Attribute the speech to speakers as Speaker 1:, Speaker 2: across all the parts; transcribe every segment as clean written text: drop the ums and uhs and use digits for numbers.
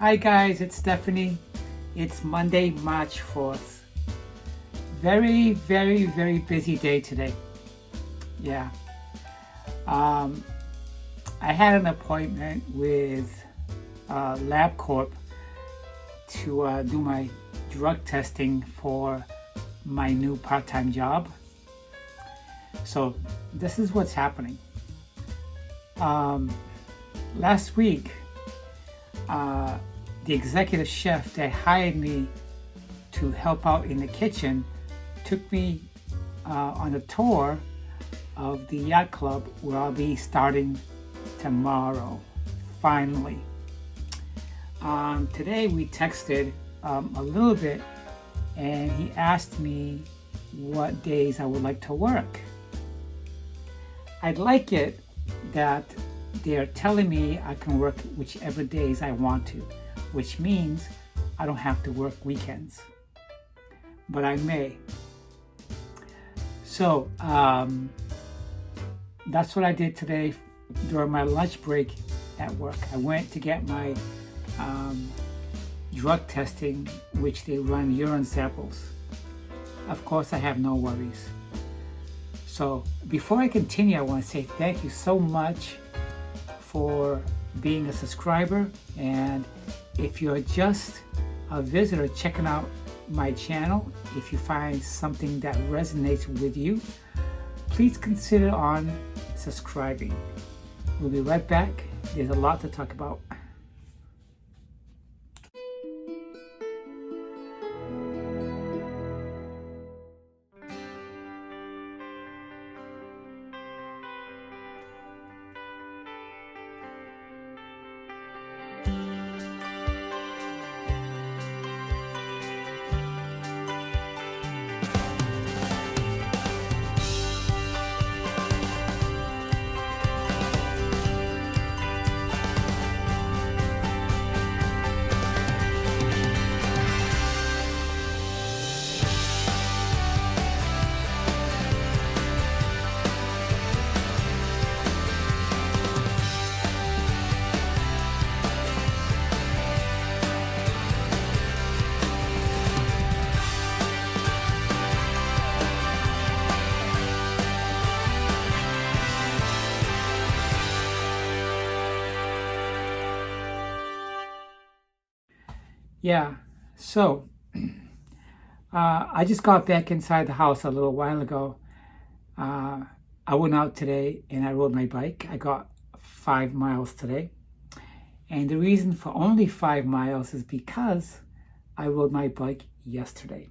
Speaker 1: Hi guys, it's Stephanie. It's Monday, March 4th. Very busy day today. Yeah. I had an appointment with LabCorp to do my drug testing for my new part-time job. So this is what's happening. Last week, the executive chef that hired me to help out in the kitchen took me on a tour of the yacht club where I'll be starting tomorrow, finally. Today we texted a little bit and he asked me what days I would like to work. I'd like it that they're telling me I can work whichever days I want to, which means I don't have to work weekends, but I may. So that's what I did today during my lunch break at work. I went to get my drug testing, which they run urine samples. Of course, I have no worries. So before I continue, I want to say thank you so much for being a subscriber, and if you're just a visitor checking out my channel, if you find something that resonates with you, please consider on subscribing. We'll be right back. There's a lot to talk about. Yeah, so I just got back inside the house a little while ago. I went out today and I rode my bike. I got 5 miles today. And the reason for only 5 miles is because I rode my bike yesterday.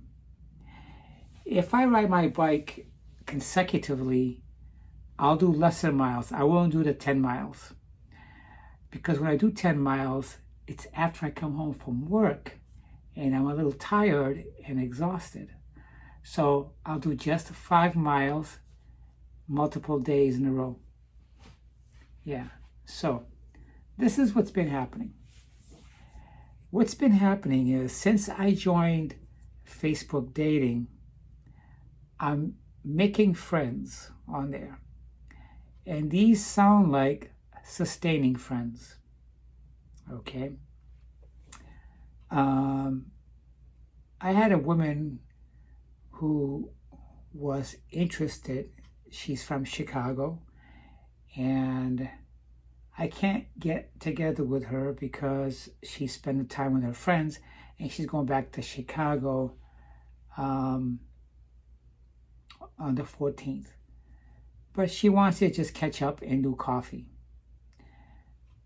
Speaker 1: If I ride my bike consecutively, I'll do lesser miles. I won't do the 10 miles. Because when I do 10 miles, it's after I come home from work and I'm a little tired and exhausted. So I'll do just 5 miles multiple days in a row. Yeah, so this is what's been happening. What's been happening is since I joined Facebook dating, I'm making friends on there. And these sound like sustaining friends. Okay. I had a woman who was interested. She's from Chicago, and I can't get together with her because she's spending time with her friends, and she's going back to Chicago on the 14th. But she wants to just catch up and do coffee.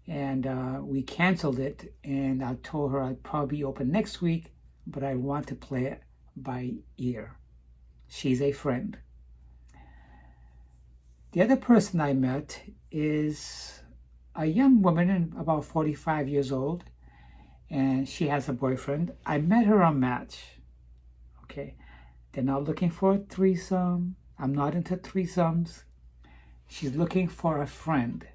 Speaker 1: And we canceled it, and I told her I'd probably be open next week, but I want to play it by ear. She's a friend. The other person I met is a young woman, about 45 years old, and she has a boyfriend. I met her on Match. Okay, they're not looking for a threesome. I'm not into threesomes. She's looking for a friend.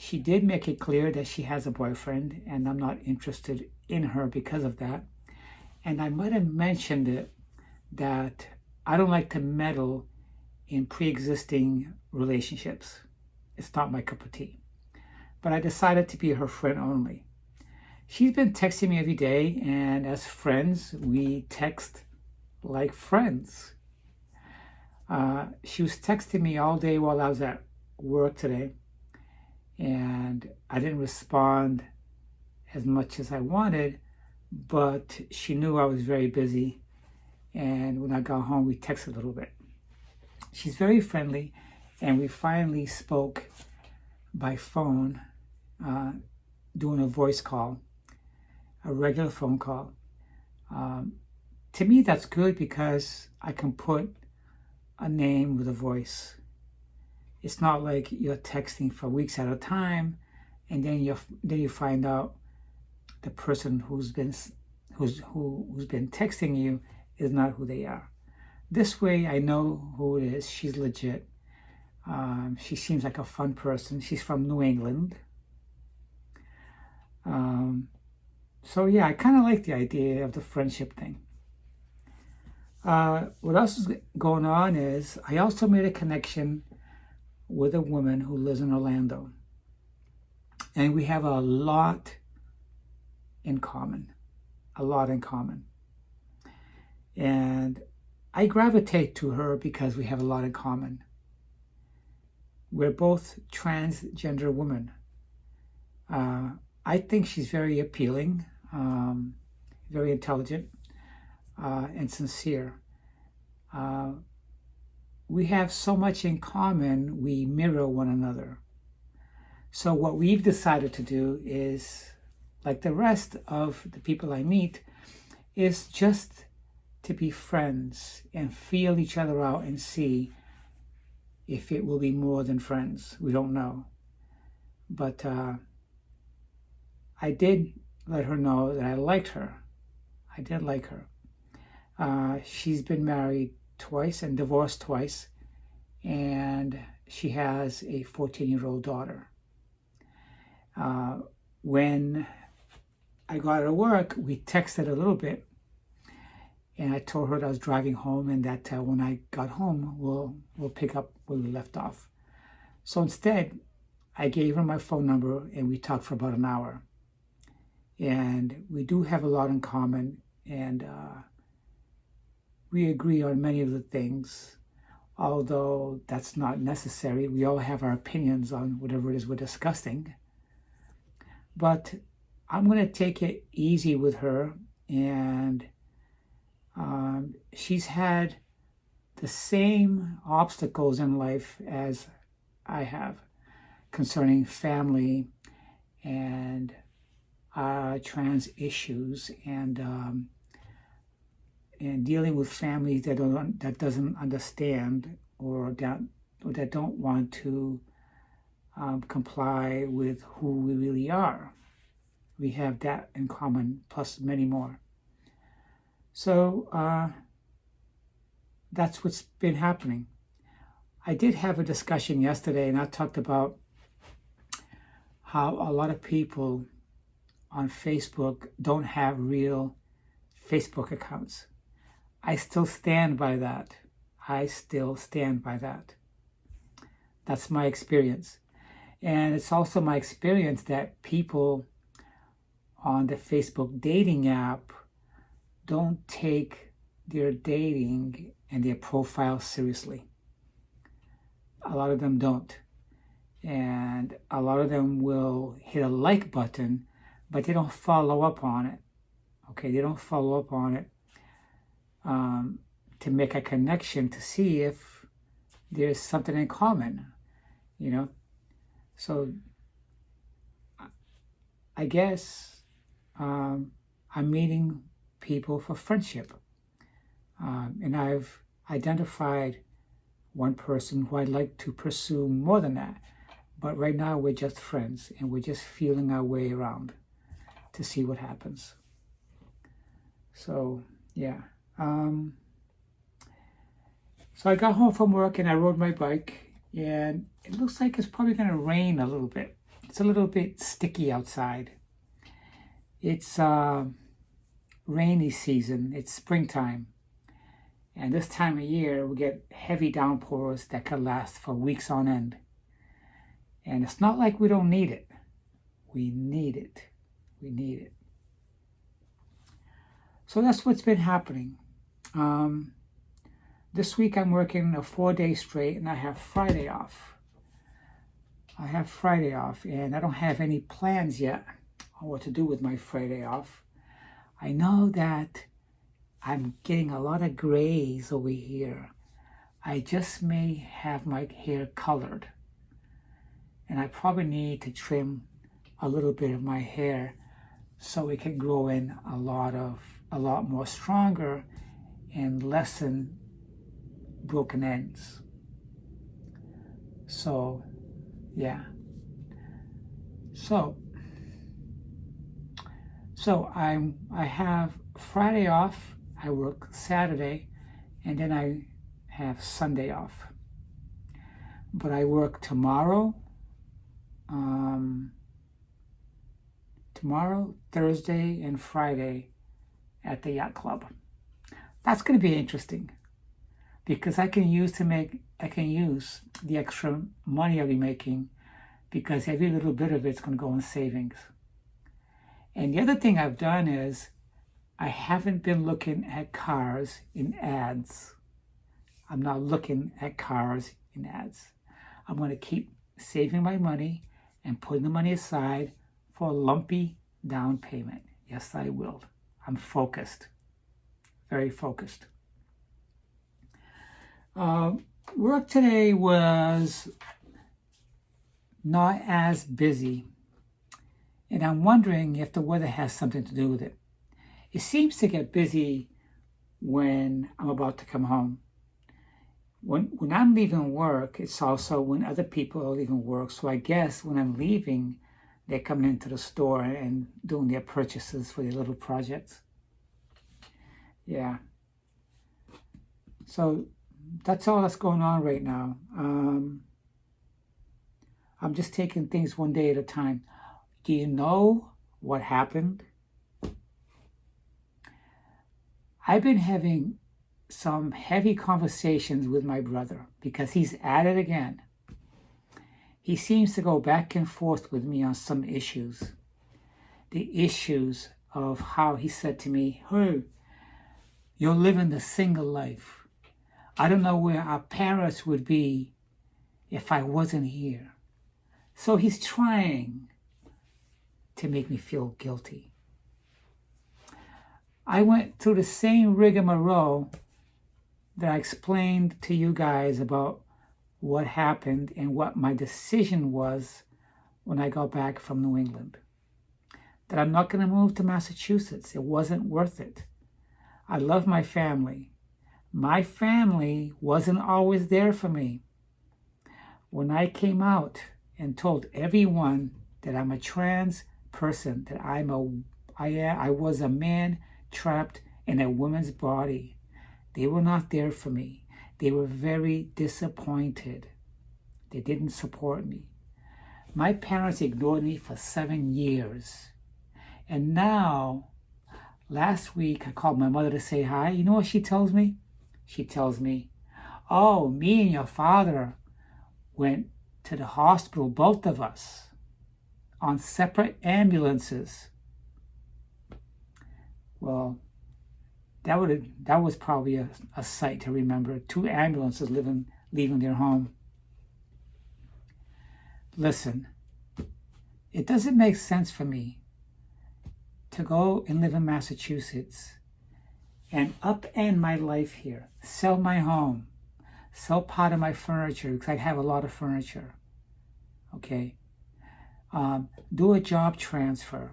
Speaker 1: She did make it clear that she has a boyfriend, and I'm not interested in her because of that. And I might have mentioned it that I don't like to meddle in pre-existing relationships. It's not my cup of tea. But I decided to be her friend only. she's been texting me every day, and as friends, we text like friends. She was texting me all day while I was at work today, and I didn't respond as much as I wanted, but she knew I was very busy, and when I got home, we texted a little bit. She's very friendly, and we finally spoke by phone, doing a voice call, a regular phone call. To me, that's good because I can put a name with a voice. It's not like you're texting for weeks at a time, and then you find out the person who's been texting you is not who they are. This way, I know who it is. She's legit. She seems like a fun person. She's from New England. So yeah, I kind of like the idea of the friendship thing. What else is going on is I also made a connection with a woman who lives in Orlando. And we have a lot in common. A lot in common. And I gravitate to her because we have a lot in common. We're both transgender women. I think she's very appealing, very intelligent, and sincere. We have so much in common, we mirror one another. So what we've decided to do is, like the rest of the people I meet, is just to be friends and feel each other out and see if it will be more than friends. We don't know. But I did let her know that I liked her. I did like her. She's been married twice and divorced twice, and she has a 14-year-old daughter. When I got out of work, we texted a little bit, and I told her that I was driving home and that when I got home, we'll pick up where we left off. So instead, I gave her my phone number, and we talked for about an hour. And we do have a lot in common, and we agree on many of the things, although that's not necessary. We all have our opinions on whatever it is we're discussing. But I'm going to take it easy with her, and she's had the same obstacles in life as I have concerning family and trans issues, and dealing with families that doesn't understand or that don't want to comply with who we really are. We have that in common, plus many more. So that's what's been happening. I did have a discussion yesterday, and I talked about how a lot of people on Facebook don't have real Facebook accounts. I still stand by that. That's my experience. And it's also my experience that people on the Facebook dating app don't take their dating and their profile seriously. A lot of them don't. And a lot of them will hit a like button, but they don't follow up on it. Okay, they don't follow up on it to make a connection to see if there's something in common, you know. So I guess I'm meeting people for friendship. And I've identified one person who I'd like to pursue more than that. But right now we're just friends, and we're just feeling our way around to see what happens. So, yeah. So I got home from work and I rode my bike, and it looks like it's probably going to rain a little bit. It's a little bit sticky outside. It's rainy season. It's springtime. And this time of year, we get heavy downpours that could last for weeks on end. And it's not like we don't need it. We need it. We need it. So that's what's been happening. This week I'm working a 4-day straight, and I have Friday off. And I don't have any plans yet on what to do with my Friday off. I know that I'm getting a lot of grays over here. I just may have my hair colored, and I probably need to trim a little bit of my hair so it can grow in a lot more stronger and lessen broken ends. So yeah, so I have Friday off, I work Saturday, and then I have Sunday off. But I work tomorrow, Thursday, and Friday at the yacht club. That's going to be interesting because I can use the extra money I'll be making, because every little bit of it's going to go in savings. And the other thing I've done is I haven't been looking at cars in ads. I'm not looking at cars in ads. I'm going to keep saving my money and putting the money aside for a lumpy down payment. Yes, I will. I'm focused, very focused. Work today was not as busy, and I'm wondering if the weather has something to do with it. It seems to get busy when I'm about to come home. When I'm leaving work, it's also when other people are leaving work. So I guess when I'm leaving, they're coming into the store and doing their purchases for their little projects. Yeah. So that's all that's going on right now. I'm just taking things one day at a time. Do you know what happened? I've been having some heavy conversations with my brother because he's at it again. He seems to go back and forth with me on some issues. The issues of how he said to me, "Hey, you're living the single life. I don't know where our parents would be if I wasn't here." So he's trying to make me feel guilty. I went through the same rigmarole that I explained to you guys about what happened and what my decision was when I got back from New England. That I'm not going to move to Massachusetts. It wasn't worth it. I love my family. My family wasn't always there for me. When I came out and told everyone that I'm a trans person, that I was a man trapped in a woman's body, they were not there for me. They were very disappointed. They didn't support me. My parents ignored me for 7 years. And now, last week, I called my mother to say hi. You know what she tells me? She tells me, "Oh, me and your father went to the hospital, both of us, on separate ambulances." Well, that was probably a sight to remember. 2 ambulances leaving their home. Listen, it doesn't make sense for me to go and live in Massachusetts and upend my life here, sell my home, sell part of my furniture, because I have a lot of furniture, okay? Do a job transfer,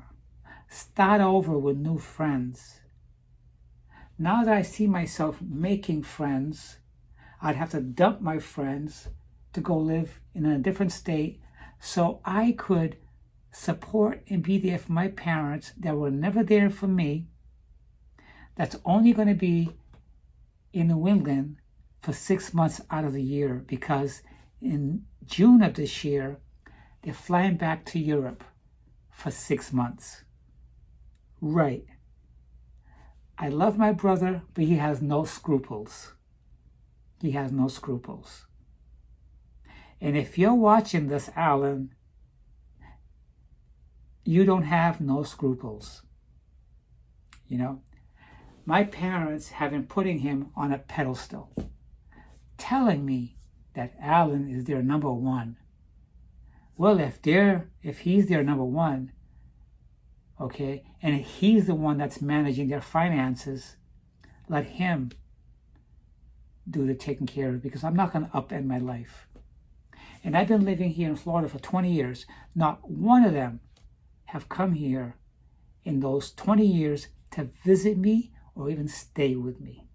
Speaker 1: start over with new friends. Now that I see myself making friends, I'd have to dump my friends to go live in a different state so I could support and be there for my parents that were never there for me, that's only going to be in New England for 6 months out of the year, because in June of this year, they're flying back to Europe for 6 months. Right. I love my brother, but he has no scruples. He has no scruples. And if you're watching this, Alan, you don't have no scruples. You know, my parents have been putting him on a pedestal, telling me that Alan is their number one. Well, if he's their number one, okay, and he's the one that's managing their finances, let him do the taking care of it, because I'm not going to upend my life. And I've been living here in Florida for 20 years. Not one of them have come here in those 20 years to visit me or even stay with me.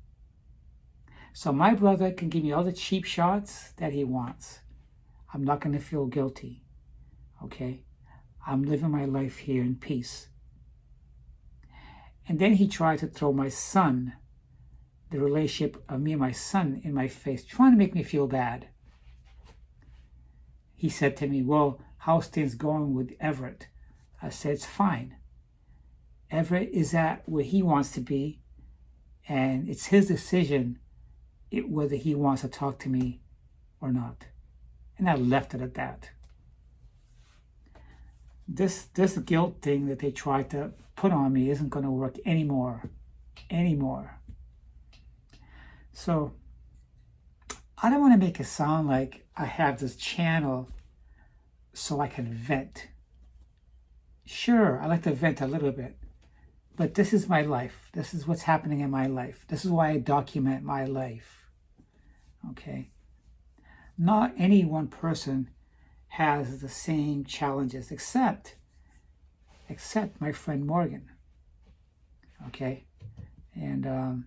Speaker 1: So my brother can give me all the cheap shots that he wants. I'm not going to feel guilty, okay? I'm living my life here in peace. And then he tried to throw my son, the relationship of me and my son, in my face, trying to make me feel bad. He said to me, well, how's things going with Everett? I said, it's fine. Everett is at where he wants to be, and it's his decision whether he wants to talk to me or not. And I left it at that. This guilt thing that they tried to put on me isn't going to work anymore. So I don't want to make it sound like I have this channel so I can vent. Sure, I like to vent a little bit, but this is my life. This is what's happening in my life. This is why I document my life. Okay? Not any one person has the same challenges except my friend Morgan. Okay? And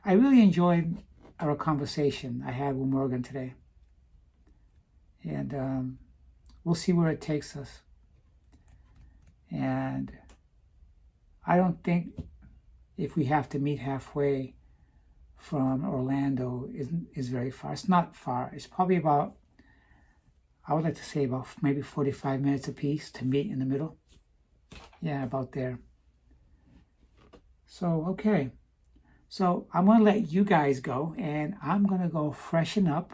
Speaker 1: I really enjoyed our conversation I had with Morgan today. And we'll see where it takes us. And I don't think if we have to meet halfway from Orlando is very far. It's not far. It's probably about, I would like to say about maybe 45 minutes apiece to meet in the middle. Yeah, about there. So, okay. So I'm going to let you guys go, and I'm going to go freshen up,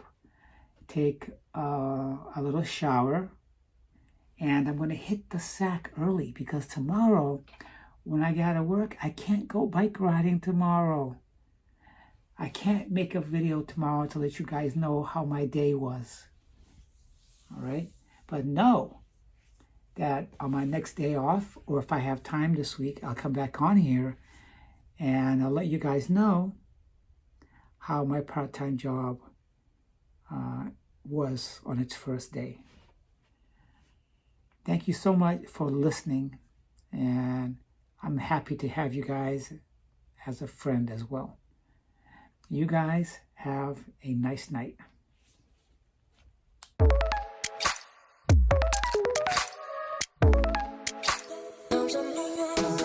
Speaker 1: take a little shower, and I'm going to hit the sack early because tomorrow, when I get out of work, I can't go bike riding tomorrow. I can't make a video tomorrow to let you guys know how my day was. All right? But know that on my next day off, or if I have time this week, I'll come back on here and I'll let you guys know how my part-time job was on its first day. Thank you so much for listening, and I'm happy to have you guys as a friend as well. You guys have a nice night.
Speaker 2: Tomorrow.